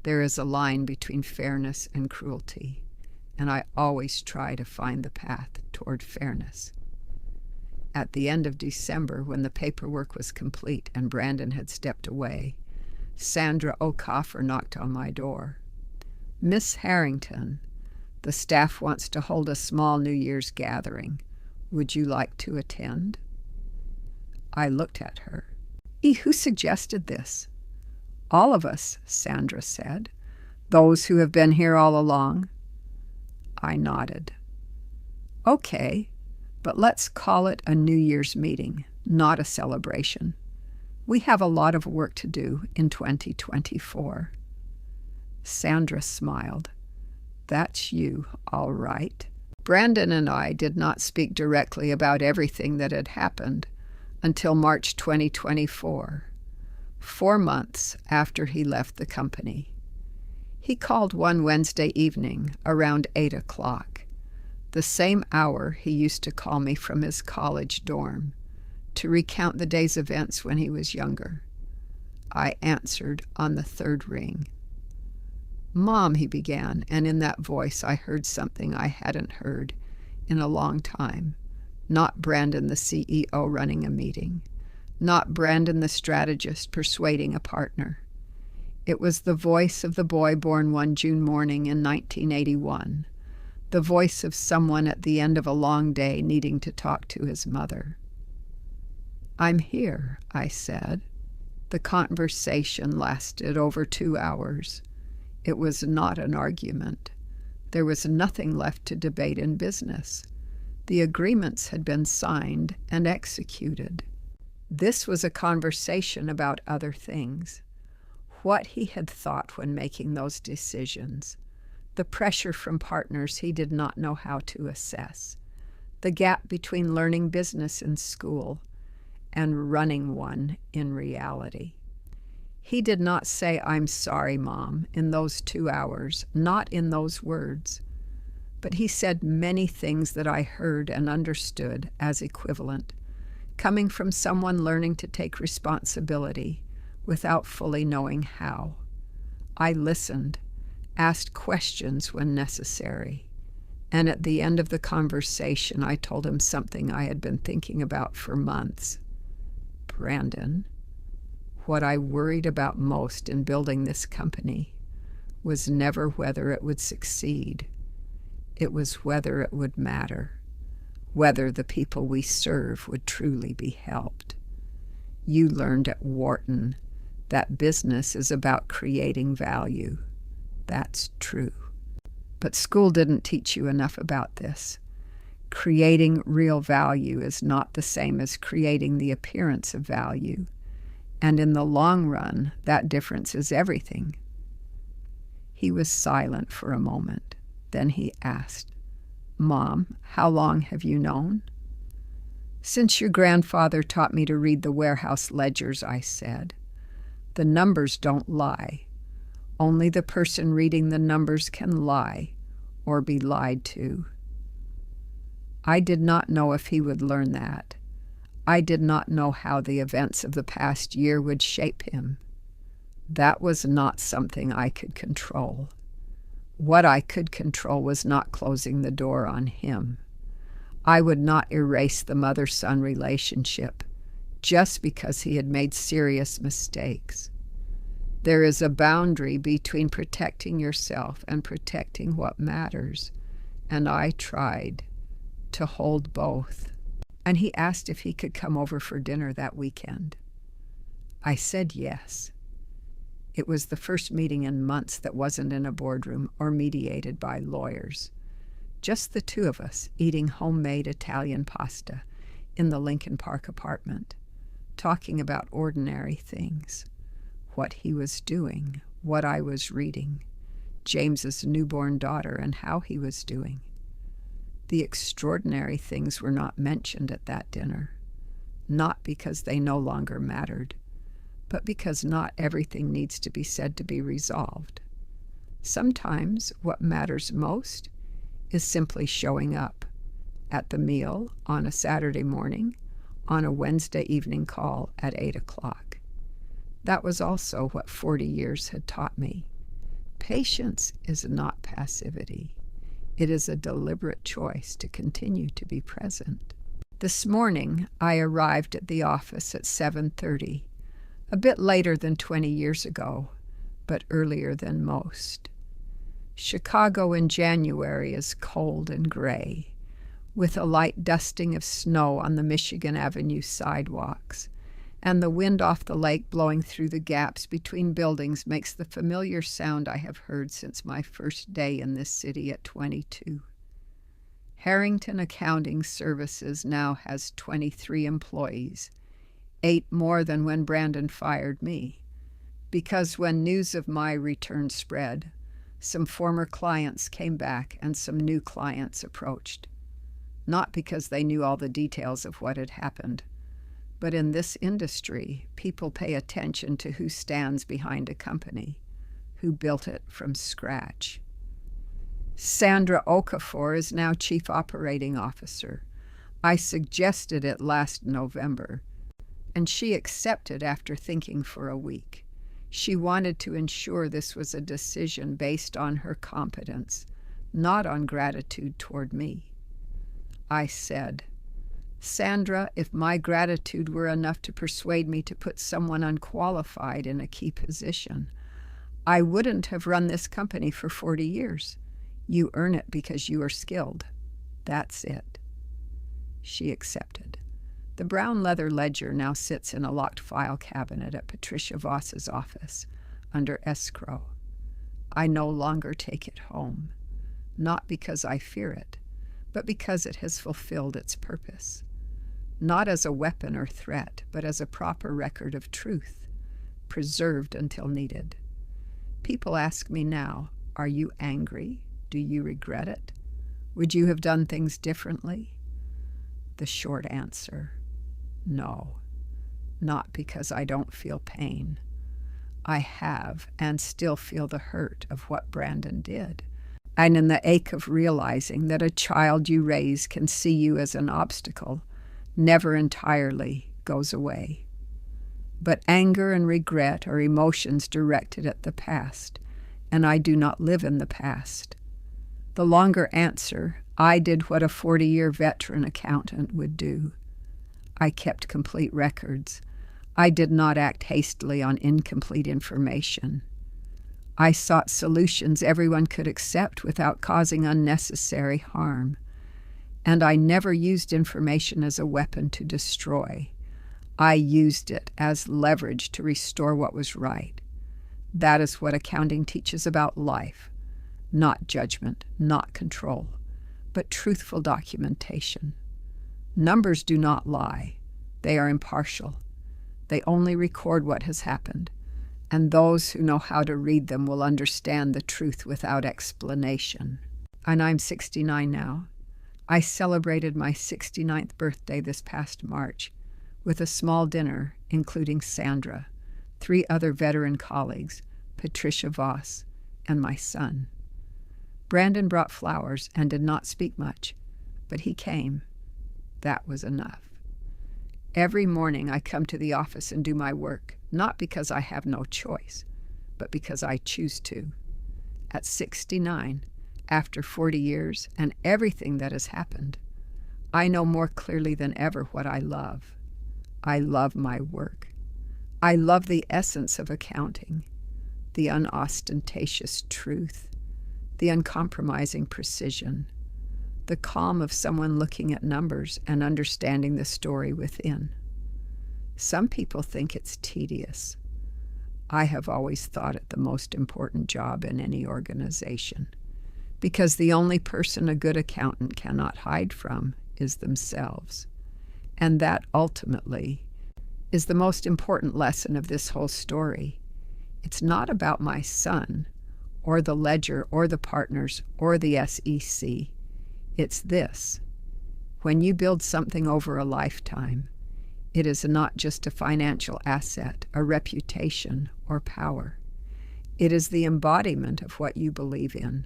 There is a line between fairness and cruelty, and I always try to find the path toward fairness. At the end of December, when the paperwork was complete and Brandon had stepped away, Sandra O'Coffer knocked on my door. "Miss Harrington, the staff wants to hold a small New Year's gathering. Would you like to attend?" I looked at her. Who suggested this?" "All of us," Sandra said. "Those who have been here all along." I nodded. "Okay, but let's call it a New Year's meeting, not a celebration. We have a lot of work to do in 2024. Sandra smiled. "That's you, all right." Brandon and I did not speak directly about everything that had happened until March 2024, 4 months after he left the company. He called one Wednesday evening around 8 o'clock, the same hour he used to call me from his college dorm, to recount the day's events when he was younger. I answered on the 3rd ring. "Mom," he began, and in that voice I heard something I hadn't heard in a long time. Not Brandon the CEO running a meeting. Not Brandon the strategist persuading a partner. It was the voice of the boy born one June morning in 1981. The voice of someone at the end of a long day needing to talk to his mother. "I'm here," I said. The conversation lasted over 2 hours. It was not an argument. There was nothing left to debate in business. The agreements had been signed and executed. This was a conversation about other things. What he had thought when making those decisions. The pressure from partners he did not know how to assess. The gap between learning business in school and running one in reality. He did not say, "I'm sorry, Mom," in those 2 hours, not in those words. But he said many things that I heard and understood as equivalent, coming from someone learning to take responsibility without fully knowing how. I listened, asked questions when necessary, And at the end of the conversation, I told him something I had been thinking about for months. Brandon, what I worried about most in building this company was never whether it would succeed. It was whether it would matter, whether the people we serve would truly be helped. You learned at Wharton that business is about creating value. That's true. But school didn't teach you enough about this. Creating real value is not the same as creating the appearance of value. And in the long run, that difference is everything. He was silent for a moment. Then he asked, "Mom, how long have you known?" "Since your grandfather taught me to read the warehouse ledgers," I said. "The numbers don't lie. Only the person reading the numbers can lie or be lied to." I did not know if he would learn that. I did not know how the events of the past year would shape him. That was not something I could control. What I could control was not closing the door on him. I would not erase the mother-son relationship just because he had made serious mistakes. There is a boundary between protecting yourself and protecting what matters, and I tried to hold both. And he asked if he could come over for dinner that weekend. I said yes. It was the first meeting in months that wasn't in a boardroom or mediated by lawyers. Just the two of us eating homemade Italian pasta in the Lincoln Park apartment, talking about ordinary things. What he was doing, what I was reading, James's newborn daughter and how he was doing. The extraordinary things were not mentioned at that dinner, not because they no longer mattered, but because not everything needs to be said to be resolved. Sometimes what matters most is simply showing up at the meal on a Saturday morning, on a Wednesday evening call at 8 o'clock. That was also what 40 years had taught me. Patience is not passivity. It is a deliberate choice to continue to be present. This morning, I arrived at the office at 7:30, a bit later than 20 years ago, but earlier than most. Chicago in January is cold and gray, with a light dusting of snow on the Michigan Avenue sidewalks, and the wind off the lake blowing through the gaps between buildings makes the familiar sound I have heard since my first day in this city at 22. Harrington Accounting Services now has 23 employees, 8 more than when Brandon fired me, because when news of my return spread, some former clients came back and some new clients approached. Not because they knew all the details of what had happened, but in this industry, people pay attention to who stands behind a company, who built it from scratch. Sandra Okafor is now Chief Operating Officer. I suggested it last November, and she accepted after thinking for a week. She wanted to ensure this was a decision based on her competence, not on gratitude toward me. I said, "Sandra, if my gratitude were enough to persuade me to put someone unqualified in a key position, I wouldn't have run this company for 40 years. You earn it because you are skilled. That's it." She accepted. The brown leather ledger now sits in a locked file cabinet at Patricia Voss's office, under escrow. I no longer take it home, not because I fear it, but because it has fulfilled its purpose. Not as a weapon or threat, but as a proper record of truth, preserved until needed. People ask me now, "Are you angry? Do you regret it? Would you have done things differently?" The short answer, no. Not because I don't feel pain. I have and still feel the hurt of what Brandon did, and in the ache of realizing that a child you raise can see you as an obstacle never entirely goes away. But anger and regret are emotions directed at the past, and I do not live in the past. The longer answer, I did what a 40-year veteran accountant would do. I kept complete records. I did not act hastily on incomplete information. I sought solutions everyone could accept without causing unnecessary harm. And I never used information as a weapon to destroy. I used it as leverage to restore what was right. That is what accounting teaches about life. Not judgment, not control, but truthful documentation. Numbers do not lie. They are impartial. They only record what has happened, and those who know how to read them will understand the truth without explanation. And I'm 69 now. I celebrated my 69th birthday this past March with a small dinner, including Sandra, 3 other veteran colleagues, Patricia Voss, and my son. Brandon brought flowers and did not speak much, but he came. That was enough. Every morning I come to the office and do my work, not because I have no choice, but because I choose to. At 69, after 40 years and everything that has happened, I know more clearly than ever what I love. I love my work. I love the essence of accounting, the unostentatious truth, the uncompromising precision, the calm of someone looking at numbers and understanding the story within. Some people think it's tedious. I have always thought it the most important job in any organization, because the only person a good accountant cannot hide from is themselves. And that ultimately is the most important lesson of this whole story. It's not about my son, or the ledger, or the partners, or the SEC. It's this. When you build something over a lifetime, it is not just a financial asset, a reputation, or power. It is the embodiment of what you believe in,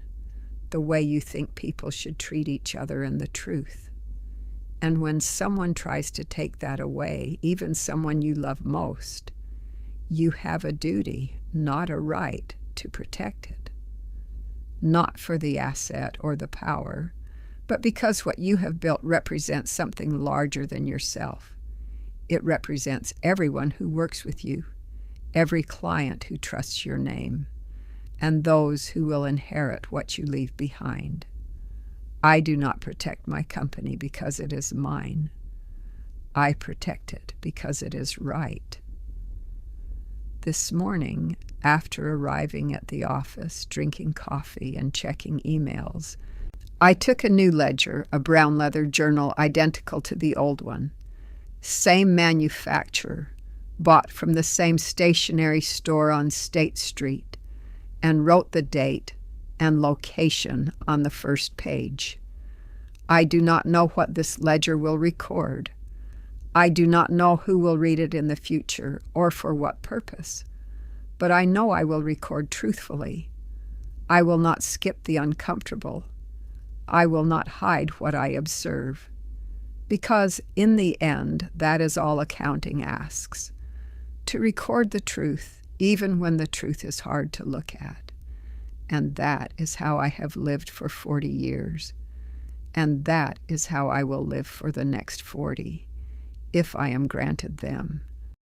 the way you think people should treat each other, and the truth. And when someone tries to take that away, even someone you love most, you have a duty, not a right, to protect it. Not for the asset or the power, but because what you have built represents something larger than yourself. It represents everyone who works with you, every client who trusts your name, and those who will inherit what you leave behind. I do not protect my company because it is mine. I protect it because it is right. This morning, after arriving at the office, drinking coffee and checking emails, I took a new ledger, a brown leather journal identical to the old one. Same manufacturer, bought from the same stationery store on State Street, and wrote the date and location on the first page. I do not know what this ledger will record. I do not know who will read it in the future or for what purpose, but I know I will record truthfully. I will not skip the uncomfortable. I will not hide what I observe, because in the end, that is all accounting asks, to record the truth even when the truth is hard to look at. And that is how I have lived for 40 years, and that is how I will live for the next 40, if I am granted them.